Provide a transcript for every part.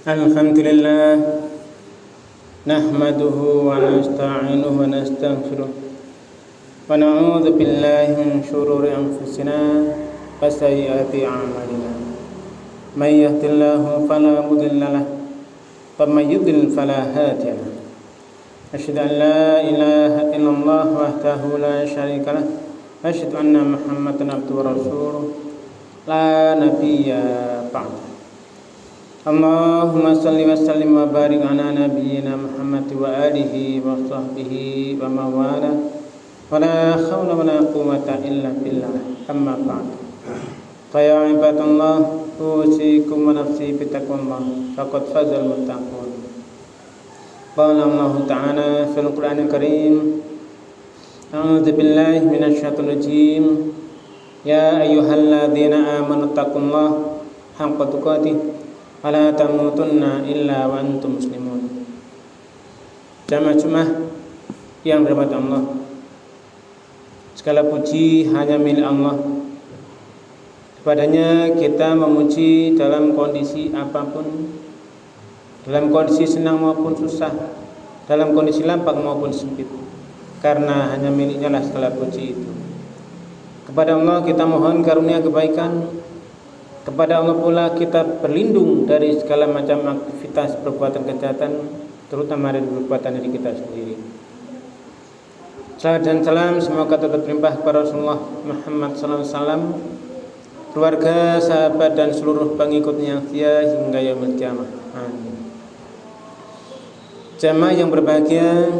Alhamdulillah nahmaduhu wa nasta'inuhu wa nastaghfiruh wa na'udzu billahi min shururi anfusina wa sayyiati a'malina. May yahdihillahu fala mudilla lahu wa may yudlil fala hadiya lahu. Asyhadu an la ilaha illallah wahdahu la syarika lahu wa asyhadu anna Muhammadan abduhu wa rasuluh la nabiyya ba'da. Allahumma salli wa sallim wa barik ala nabiyyina Muhammad wa alihi wa sahbihi wa mawala wa la hawla wa la quwwata illa billah, amma ba'd. Fa ibadallah, usikum wa nafsi bitaqwallah, faqad fazal muttaqun. Qala Allah ta'ala fil Qur'anil Karim, a'udzu billahi minasyaitonir rajim, ya ayyuhalladzina amanu taqullaha haqqa tuqatih wala tamutunna illa wa antum muslimun. Jamaah yang dirahmati Allah, segala puji hanya milik Allah. Kepadanya kita memuji dalam kondisi apapun, dalam kondisi senang maupun susah, dalam kondisi lapang maupun sempit, karena hanya miliknya lah segala puji itu. Kepada Allah kita mohon karunia kebaikan, kepada Allah pula kita berlindung dari segala macam aktivitas perbuatan kejahatan, terutama dari perbuatan diri kita sendiri. Salam dan salam semoga tetap berlimpah kepada Rasulullah Muhammad SAW, keluarga, sahabat dan seluruh pengikutnya yang setia hingga yaumil qiyamah. Amin. Jamaah yang berbahagia,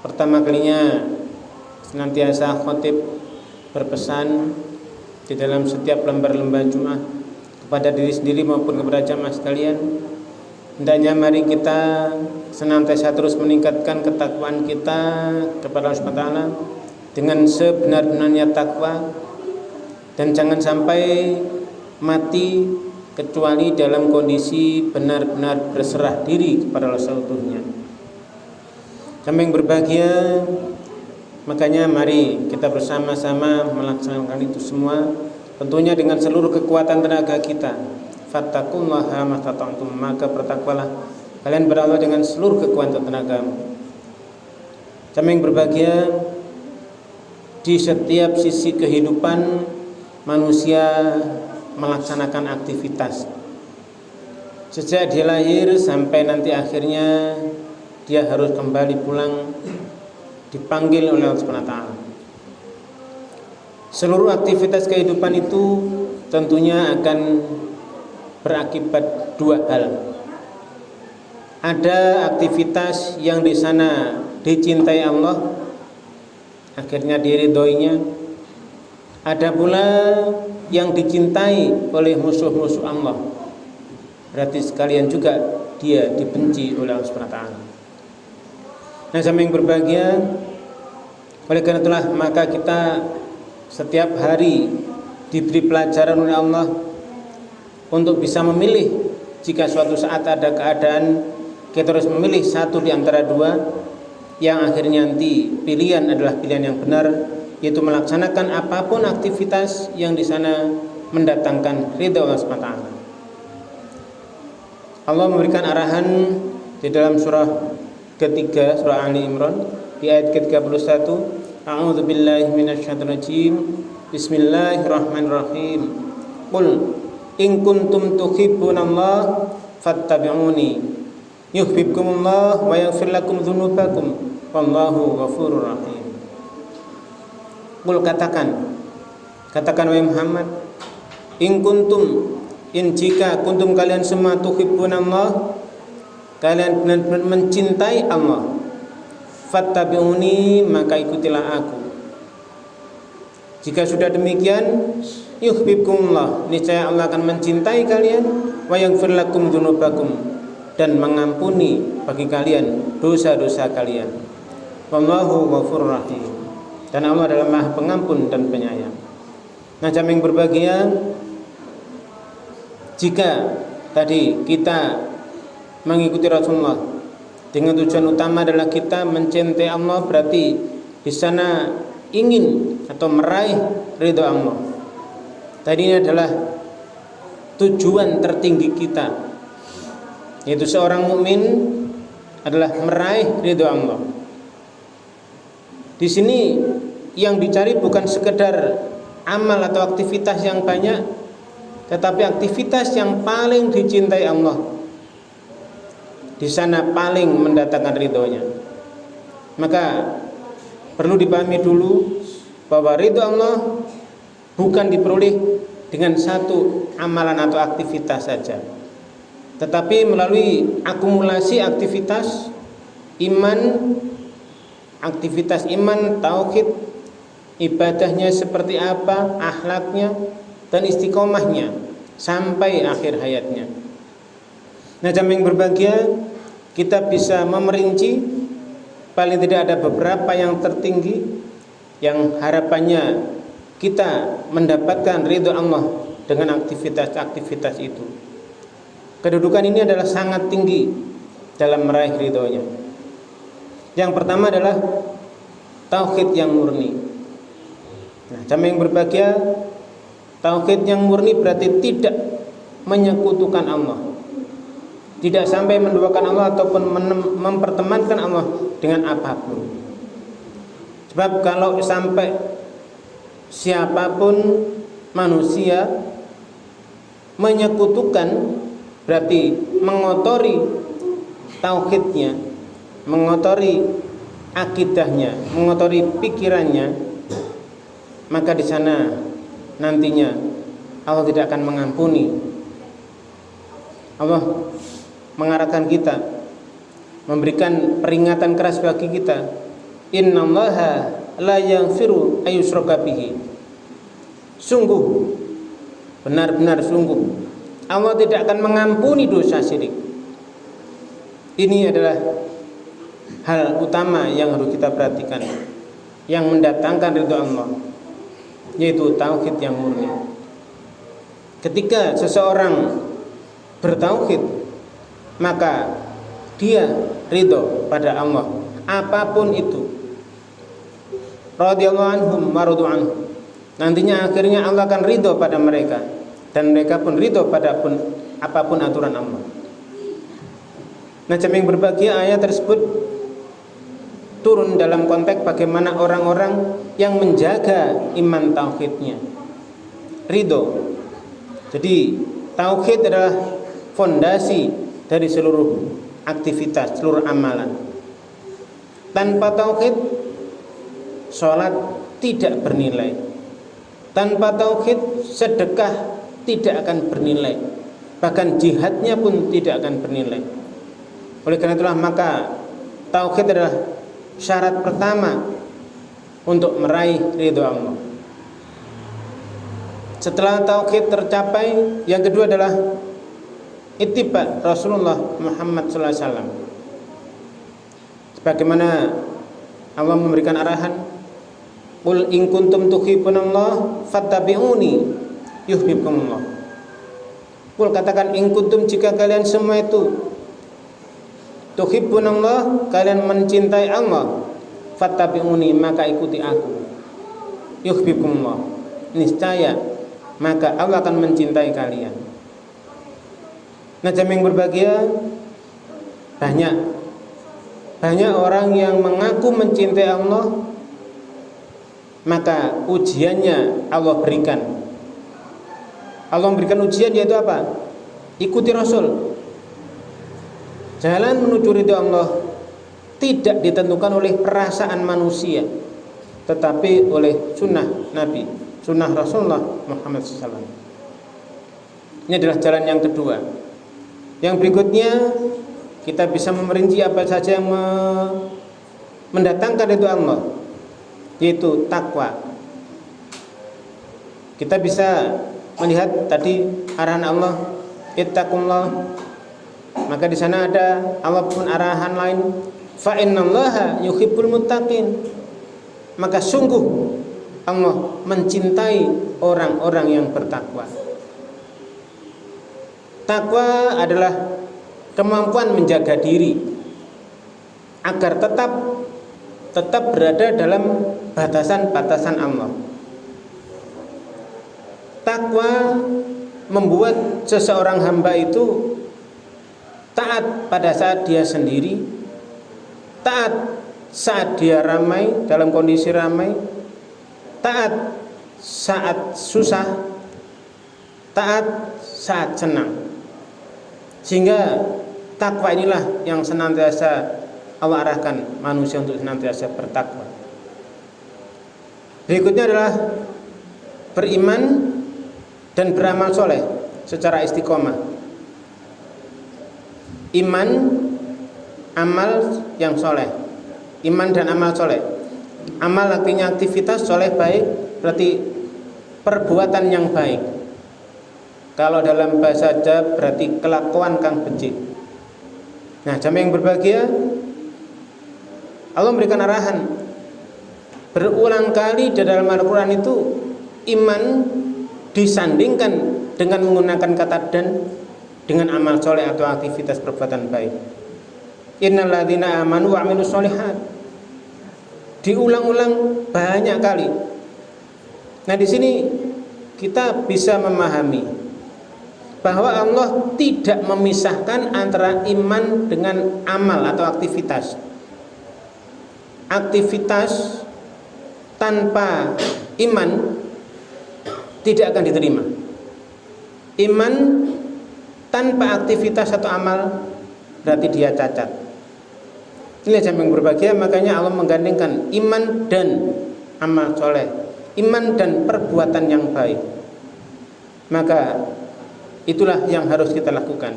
pertama kalinya senantiasa khatib berpesan di dalam setiap lembar-lembar Jumat kepada diri sendiri maupun kepada jamaah sekalian, hendaknya mari kita senantiasa terus meningkatkan ketakwaan kita kepada Allah SWT dengan sebenar-benarnya takwa, dan jangan sampai mati kecuali dalam kondisi benar-benar berserah diri kepada Allah seutuhnya. Kami yang berbahagia, makanya mari kita bersama-sama melaksanakan itu semua, tentunya dengan seluruh kekuatan tenaga kita. Fattaqullaha mastata'tum, maka bertakwalah kalian kepada Allah dengan seluruh kekuatan tenagamu. Kami yang berbahagia, di setiap sisi kehidupan manusia melaksanakan aktivitas. Sejak dia lahir sampai nanti akhirnya dia harus kembali pulang, dipanggil oleh Allah SWT. Seluruh aktivitas kehidupan itu tentunya akan berakibat dua hal. Ada aktivitas yang di sana dicintai Allah, akhirnya diridhoinya. Ada pula yang dicintai oleh musuh-musuh Allah, berarti sekalian juga dia dibenci oleh Allah SWT. Nah, sama yang berbahagia, oleh karena itulah maka kita setiap hari diberi pelajaran oleh Allah untuk bisa memilih. Jika suatu saat ada keadaan kita harus memilih satu di antara dua, yang akhirnya nanti pilihan adalah pilihan yang benar, yaitu melaksanakan apapun aktivitas yang di sana mendatangkan ridha Allah SWT. Allah memberikan arahan di dalam surah ketiga, surah Ali Imran, di ayat ke-31, a'udzu billahi minasyaitonir rajim, bismillahirrahmanirrahim, qul in kuntum tuhibbunallaha fattabi'uni yuhibbukumullah wa yaghfir lakum dzunubakum wallahu ghafurur rahim. Qul, katakan wahai Muhammad, in kuntum, in jika kuntum kalian semua tuhibbunallah, kalian benar-benar mencintai Allah, fattabi'uni, maka ikutilah aku. Jika sudah demikian, yuhibbukumullah, niscaya Allah akan mencintai kalian, wa yaghfir lakum dzunubakum, dan mengampuni bagi kalian dosa-dosa kalian. Wallahu ghafurur rahim, dan Allah adalah Maha Pengampun dan Penyayang. Nah, jamaah yang berbahagia, jika tadi kita mengikuti Rasulullah dengan tujuan utama adalah kita mencintai Allah, berarti di sana ingin atau meraih ridho Allah. Tadi ini adalah tujuan tertinggi kita, yaitu seorang mukmin adalah meraih ridho Allah. Di sini yang dicari bukan sekedar amal atau aktivitas yang banyak, tetapi aktivitas yang paling dicintai Allah. Di sana paling mendatangkan ridhonya. Maka perlu dipahami dulu bahwa ridho Allah bukan diperoleh dengan satu amalan atau aktivitas saja, tetapi melalui akumulasi aktivitas iman, tauhid, ibadahnya seperti apa, akhlaknya dan istiqomahnya sampai akhir hayatnya. Nah, jamaah yang berbahagia, kita bisa memerinci paling tidak ada beberapa yang tertinggi yang harapannya kita mendapatkan ridho Allah dengan aktivitas-aktivitas itu. Kedudukan ini adalah sangat tinggi dalam meraih ridhonya. Yang pertama adalah tauhid yang murni. Nah, jamaah yang berbahagia, tauhid yang murni berarti tidak menyekutukan Allah, tidak sampai menduakan Allah ataupun mempertemankan Allah dengan apapun. Sebab kalau sampai siapapun manusia menyekutukan, berarti mengotori tauhidnya, mengotori akidahnya, mengotori pikirannya, maka di sana nantinya Allah tidak akan mengampuni. Allah mengarahkan kita, memberikan peringatan keras bagi kita, innallaha la yaghfiru ayyushraka bihi. Sungguh, benar-benar sungguh, Allah tidak akan mengampuni dosa syirik. Ini adalah hal utama yang harus kita perhatikan, yang mendatangkan ridho Allah, yaitu tauhid yang murni. Ketika seseorang bertauhid, maka dia ridho pada Allah apapun itu. Radhiyallahu anhum wa radu anhu. Nantinya akhirnya Allah akan ridho pada mereka, dan mereka pun ridho pada apapun aturan Allah. Nah, jemaah yang berbahagia, ayat tersebut turun dalam konteks bagaimana orang-orang yang menjaga iman tauhidnya, ridho. Jadi tauhid adalah fondasi dari seluruh aktivitas, seluruh amalan. Tanpa tauhid, sholat tidak bernilai. Tanpa tauhid, sedekah tidak akan bernilai. Bahkan jihadnya pun tidak akan bernilai. Oleh karena itulah maka tauhid adalah syarat pertama untuk meraih ridho Allah. Setelah tauhid tercapai, yang kedua adalah ittiba Rasulullah Muhammad sallallahu alaihi wasallam. Sebagaimana Allah memberikan arahan, qul in kuntum tuhibbunallah fattabi'uni yuhibbukumullah. Qul, katakan, in kuntum, jika kalian semua itu tuhibbunallah, kalian mencintai Allah, fattabi'uni, maka ikuti aku, yuhibbukumullah, niscaya maka Allah akan mencintai kalian. Nah, jemaah yang berbahagia, banyak orang yang mengaku mencintai Allah, maka ujiannya Allah berikan. Allah memberikan ujian, yaitu apa? Ikuti Rasul. Jalan menuju ridho Allah tidak ditentukan oleh perasaan manusia, tetapi oleh sunnah Nabi, sunnah Rasulullah Muhammad SAW. Ini adalah jalan yang kedua. Yang berikutnya, kita bisa memerinci apa saja yang mendatangkan ridho Allah, yaitu takwa. Kita bisa melihat tadi arahan Allah, ittaqullah. Maka di sana ada Allah pun arahan lain, fa innallaha yuhibbul muttaqin. Maka sungguh Allah mencintai orang-orang yang bertakwa. Takwa adalah kemampuan menjaga diri agar tetap berada dalam batasan-batasan Allah. Takwa membuat seseorang hamba itu taat pada saat dia sendiri, taat saat dia ramai, dalam kondisi ramai, taat saat susah, taat saat senang. Sehingga takwa inilah yang senantiasa Allah arahkan manusia untuk senantiasa bertakwa. Berikutnya adalah beriman dan beramal soleh secara istiqomah. Iman, amal yang soleh. Iman dan amal soleh. Amal artinya aktivitas, soleh baik, berarti perbuatan yang baik. Kalau dalam bahasa Jawa berarti kelakuan kang becik. Nah, jamaah yang berbahagia, Allah memberikan arahan berulang kali di dalam Al-Quran itu iman disandingkan dengan menggunakan kata dan dengan amal soleh atau aktivitas perbuatan baik. Innal ladzina amanu wa amilus solihat, diulang-ulang banyak kali. Nah, di sini kita bisa memahami bahwa Allah tidak memisahkan antara iman dengan amal atau aktivitas. Aktivitas tanpa iman tidak akan diterima. Iman tanpa aktivitas atau amal berarti dia cacat. Ini yang berbahagia, makanya Allah menggandengkan iman dan amal soleh, iman dan perbuatan yang baik. Maka itulah yang harus kita lakukan.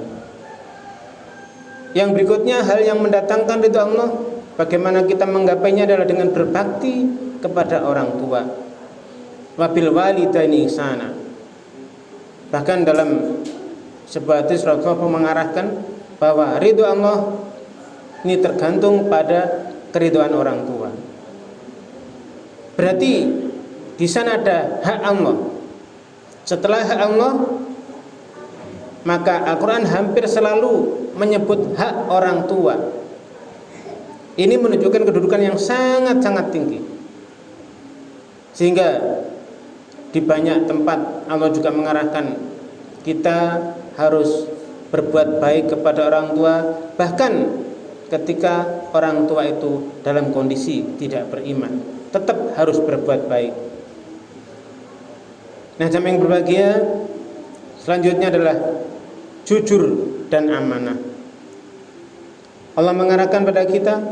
Yang berikutnya, hal yang mendatangkan ridha Allah, bagaimana kita menggapainya adalah dengan berbakti kepada orang tua. Wabil walidaini ihsana. Bahkan dalam sebuah hadis Rasulullah mengarahkan bahwa ridha Allah ini tergantung pada keridhaan orang tua. Berarti di sana ada hak Allah. Setelah hak Allah, maka Al-Quran hampir selalu menyebut hak orang tua. Ini menunjukkan kedudukan yang sangat-sangat tinggi. Sehingga di banyak tempat Allah juga mengarahkan kita harus berbuat baik kepada orang tua, bahkan ketika orang tua itu dalam kondisi tidak beriman, tetap harus berbuat baik. Nah, jamaah yang berbahagia, selanjutnya adalah jujur dan amanah. Allah mengarahkan pada kita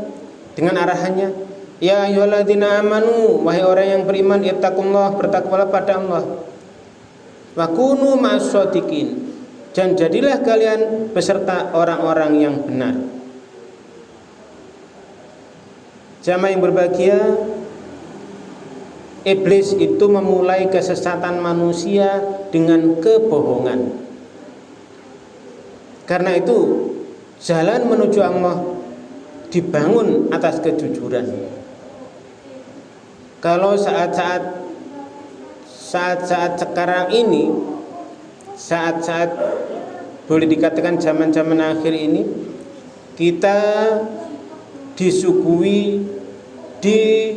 dengan arahannya, ya ayyuhalladzina amanu, wahai orang yang beriman, ittaqullah, bertakwalah pada Allah, wa kunu ma'as-shadiqin, dan jadilah kalian beserta orang-orang yang benar. Jamaah yang berbahagia, iblis itu memulai kesesatan manusia dengan kebohongan. Karena itu jalan menuju Allah dibangun atas kejujuran. Kalau saat-saat sekarang ini, saat-saat boleh dikatakan zaman-zaman akhir ini, kita disuguhi di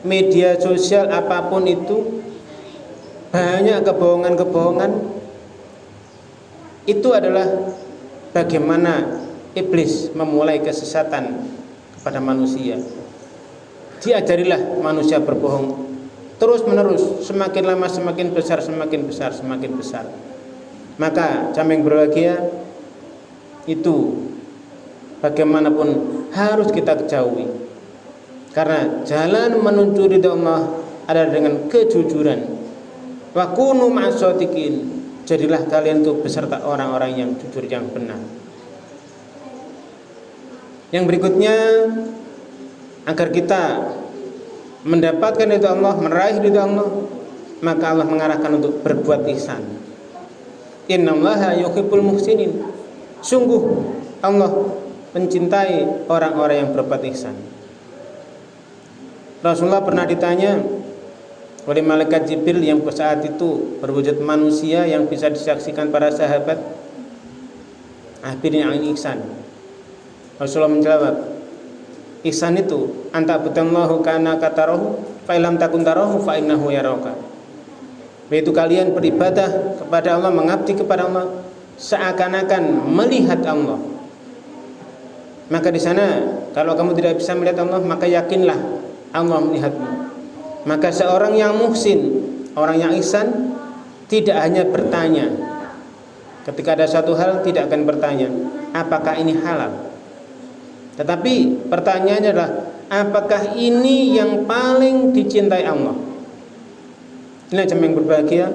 media sosial apapun itu banyak kebohongan-kebohongan. Itu adalah bagaimana iblis memulai kesesatan kepada manusia. Diajarilah manusia berbohong terus menerus, semakin lama semakin besar, semakin besar, semakin besar. Maka jamaah yang berbahagia, itu bagaimanapun harus kita ketahui, karena jalan menuju ridha Allah adalah dengan kejujuran. Wa kunu ma'as-shadiqin, jadilah kalian itu beserta orang-orang yang jujur, yang benar. Yang berikutnya, agar kita mendapatkan ridha Allah, meraih ridha Allah, maka Allah mengarahkan untuk berbuat ihsan. Innallaha yuhibbul muhsinin, sungguh Allah mencintai orang-orang yang berbuat ihsan. Rasulullah pernah ditanya oleh malaikat Jibril yang saat itu berwujud manusia yang bisa disaksikan para sahabat, akhirnya yang ihsan. Rasulullah menjawab, ihsan itu anta butallahu kana katarahu fa illam takun tarahu fa innahu yaraka. yaitu kalian beribadah kepada Allah, mengabdi kepada Allah seakan-akan melihat Allah. Maka di sana kalau kamu tidak bisa melihat Allah, maka yakinlah Allah melihatmu. Maka seorang yang muhsin, orang yang ihsan, tidak hanya bertanya. Ketika ada satu hal tidak akan bertanya apakah ini halal, tetapi pertanyaannya adalah apakah ini yang paling dicintai Allah. Ini jemaah yang berbahagia.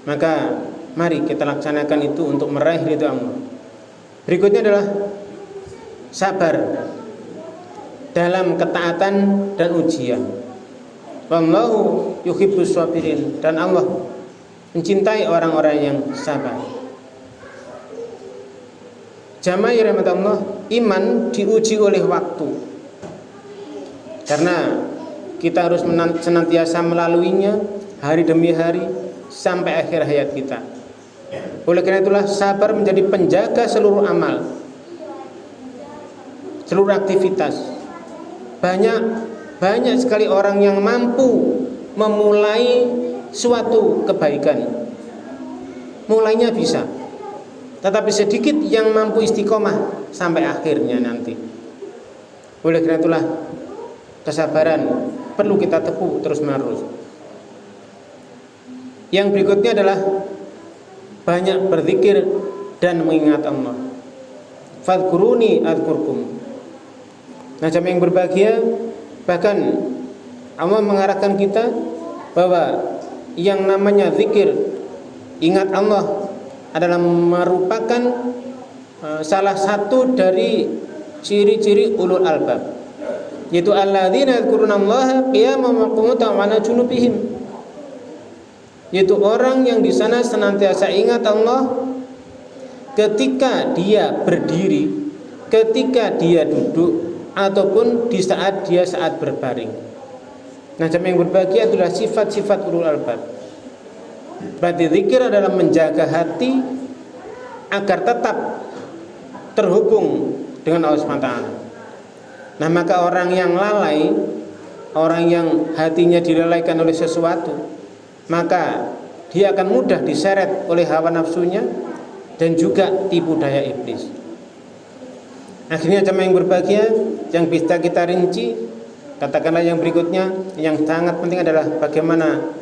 Maka mari kita laksanakan itu untuk meraih ridha Allah. Berikutnya adalah sabar dalam ketaatan dan ujian. Wallahu yuhibbus sabirin, dan Allah mencintai orang-orang yang sabar. Jamaah yang dirahmati Allah, iman diuji oleh waktu. Karena kita harus senantiasa melaluinya hari demi hari sampai akhir hayat kita. Oleh karena itulah sabar menjadi penjaga seluruh amal, seluruh aktivitas. Banyak sekali orang yang mampu memulai suatu kebaikan, mulainya bisa, tetapi sedikit yang mampu istiqomah sampai akhirnya nanti. Oleh karena itulah kesabaran perlu kita tepuk terus-menerus. Yang berikutnya adalah banyak berzikir dan mengingat Allah. Fadhkuruni adzkurkum. Nah, jemaah yang berbahagia, bahkan Allah mengarahkan kita bahwa yang namanya zikir, ingat Allah, adalah merupakan salah satu dari ciri-ciri ulul albab, yaitu alladzina yadhkurunallaha qiyaman wa qu'udan wa 'ala junubihim, yaitu orang yang di sana senantiasa ingat Allah ketika dia berdiri, ketika dia duduk, ataupun di saat dia berbaring. Nah, jemaah yang berbahagia adalah sifat-sifat ulul albab. Berarti zikir adalah menjaga hati agar tetap terhubung dengan Allah SWT. Nah, maka orang yang lalai, orang yang hatinya dilalaikan oleh sesuatu, maka dia akan mudah diseret oleh hawa nafsunya dan juga tipu daya iblis. Akhirnya jemaah yang berbahagia, yang bisa kita rinci, katakanlah yang berikutnya, yang sangat penting adalah bagaimana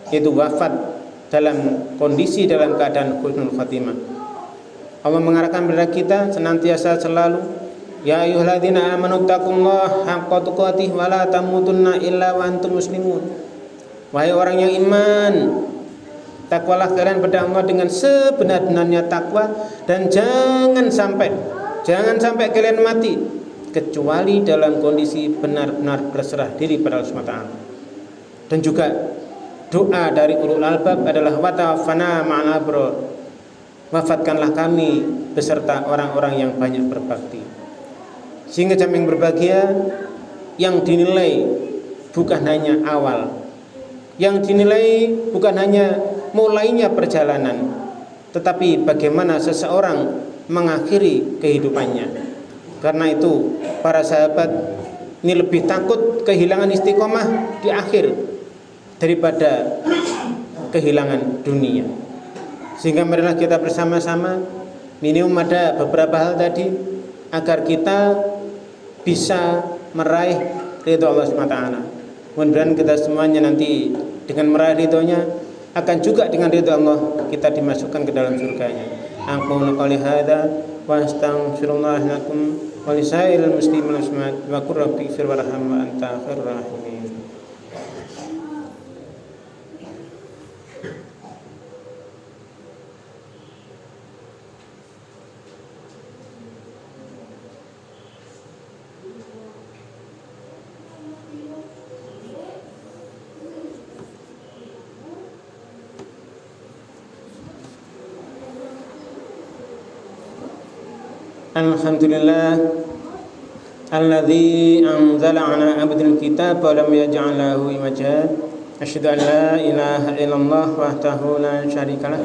itu wafat dalam kondisi, dalam keadaan husnul khatimah. Allah mengarahkan kepada kita senantiasa selalu, ya ayyuhalladzina amanu taqullaha haqqa tuqatih wa la tamutunna illa wa antum muslimun. Wahai orang yang iman, takwalah kalian pada Allah dengan sebenar-benarnya takwa, dan jangan sampai kalian mati kecuali dalam kondisi benar-benar berserah diri pada Allah SWT. Dan juga doa dari ulul albab adalah wa tawaffana ma'al abrar, wafatkanlah kami beserta orang-orang yang banyak berbakti. Sehingga jemaah yang berbahagia, yang dinilai bukan hanya awal, yang dinilai bukan hanya mulainya perjalanan, tetapi bagaimana seseorang mengakhiri kehidupannya. Karena itu para sahabat ini lebih takut kehilangan istiqomah di akhir daripada kehilangan dunia. Sehingga marilah kita bersama-sama minimum ada beberapa hal tadi agar kita bisa meraih ridho Allah SWT. Mudah-mudahan kita semuanya nanti dengan meraih ridhonya akan juga dengan ridho Allah kita dimasukkan ke dalam surganya. Aqulu qouli hadza wa astaghfirullah lakum wa lisairil muslimin wa qur rabbi ighfir warham wa anta khairur rahimin. Alhamdulillah alladzi anzala ala abdil kitab wa lam yaj'al lahu iwaja. Asyhadu an la ilaha illallah wahdahu la syarikalah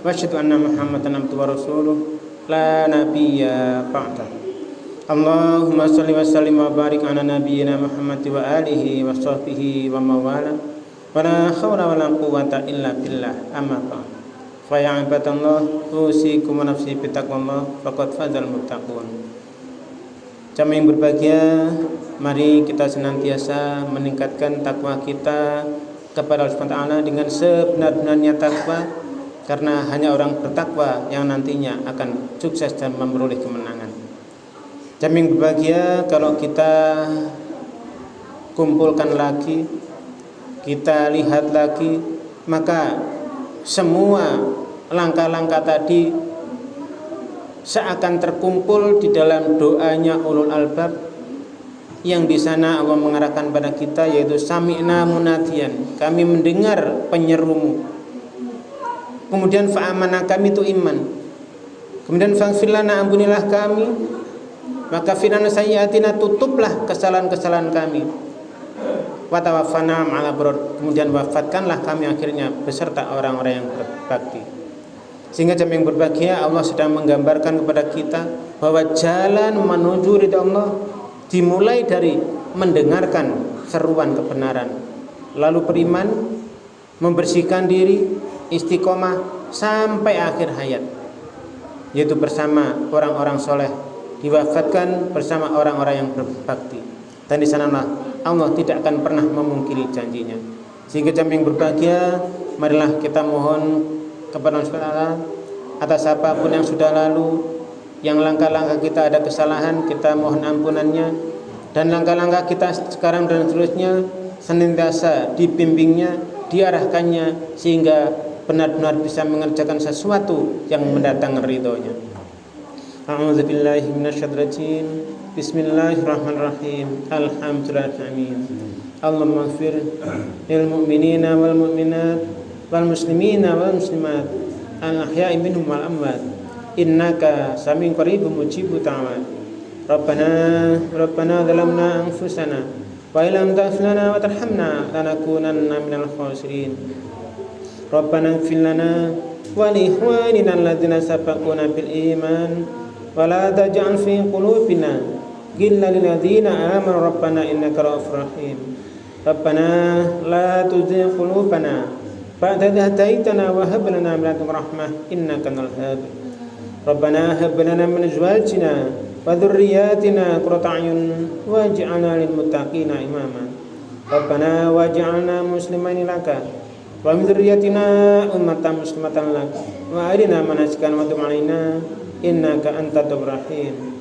wa asyhadu anna Muhammadan abduhu wa rasuluh la nabiyya ba'dah. Allahumma shalli wa sallim wa barik ala nabiyyina Muhammad wa alihi wa sahbihi wa mawala. Wala haula wala quwwata illa billah. Amma ba'd. Fa ya ibadallah, usikum wa nafsi bittaqwallah faqad fazal muttaqun. Jamaah yang berbahagia, mari kita senantiasa meningkatkan takwa kita kepada Allah Subhanahu wa taala dengan sebenar-benarnya takwa, karena hanya orang bertakwa yang nantinya akan sukses dan memperoleh kemenangan. Jamaah yang berbahagia, kalau kita kumpulkan lagi, kita lihat lagi, maka semua langkah-langkah tadi seakan terkumpul di dalam doanya ulul albab, yang di sana Allah mengarahkan pada kita, yaitu sami'na munadiyan, kami mendengar penyerumu. Kemudian fa'amana, kami itu iman. Kemudian faghfir lana, ampunilah kami. Maka firana sayyiatina, tutuplah kesalahan-kesalahan kami. Wa tawaffana ma'al abrar, kemudian wafatkanlah kami akhirnya beserta orang-orang yang berbakti. Sehingga jamaah yang berbahagia, Allah sedang menggambarkan kepada kita bahwa jalan menuju ridha Allah dimulai dari mendengarkan seruan kebenaran, lalu beriman, membersihkan diri, istiqomah sampai akhir hayat, yaitu bersama orang-orang soleh, diwafatkan bersama orang-orang yang berbakti. Dan di sanalah Allah tidak akan pernah memungkiri janjinya. Sehingga jamaah yang berbahagia, marilah kita mohon kepada Allah SWT atas apapun yang sudah lalu, yang langkah-langkah kita ada kesalahan, kita mohon ampunannya, dan langkah-langkah kita sekarang dan seterusnya senantiasa dibimbingnya, diarahkannya, sehingga benar-benar bisa mengerjakan sesuatu yang mendatangkan ridhonya. A'udzubillahi minasyaitonir rajim. Bismillahirrahmanirrahim. Alhamdulillahirabbil Allahumma ighfir lil mu'minina wal mu'minat wal muslimina wal muslimat al ahya'i minhum wal amwat innaka sami'un qaribun mujibud da'wat. Rabbana zalamna anfusana wa illam taghfir lana wa tarhamna lanakunanna minal khasirin. Rabbana ighfir lana wa li ikhwanina alladzina sabaquna bil iman wa la taj'al fi qulubina ghillan lil ladzina amanu rabbana innaka ra'ufur rahim. Rabbana la tuzigh qulubana ba'da idh hadaytana wa hab lana min ladunka rahmah innaka antal wahhab. Rabbana hab lana min azwajina wa dhurriyyatina qurrata a'yun waj'alna lil muttaqina imama. Rabbana waj'alna muslimaini laka wa min dhurriyyatina ummatan muslimatan lak wa arina manasikana wa tub 'alaina innaka antat tawwabur rahim.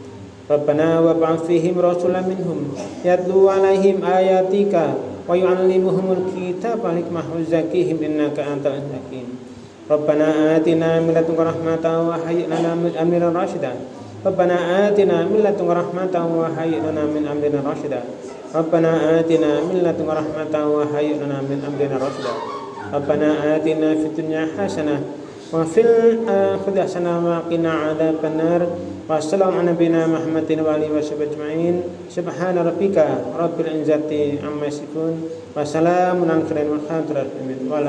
Rabbana wab'ath fihim rasulan minhum yatlu 'alaihim ayatika wa yu'allimuhumul kitaba wal hikmah wa yuzakkihim innaka antal hakim. Rabbana atina min ladunka rahmatan wa hayyi' lana min amrina rasyida. Rabbana atina min ladunka rahmatan wa hayyi' lana min amrina rasyida. Rabbana atina min ladunka rahmatan wa hayyi' lana min amrina rasyida. Rabbana atina fid dunya hasanah wa fil akhirati hasanah wa qina 'adzabannar. Wassalamu ala nabiyina Muhammadin wa alihi washabihi ajma'in. Subhana rabbika rabbil izzati amma yasifun wa salamun alal mursalin walhamdulillahi rabbil alamin. Wa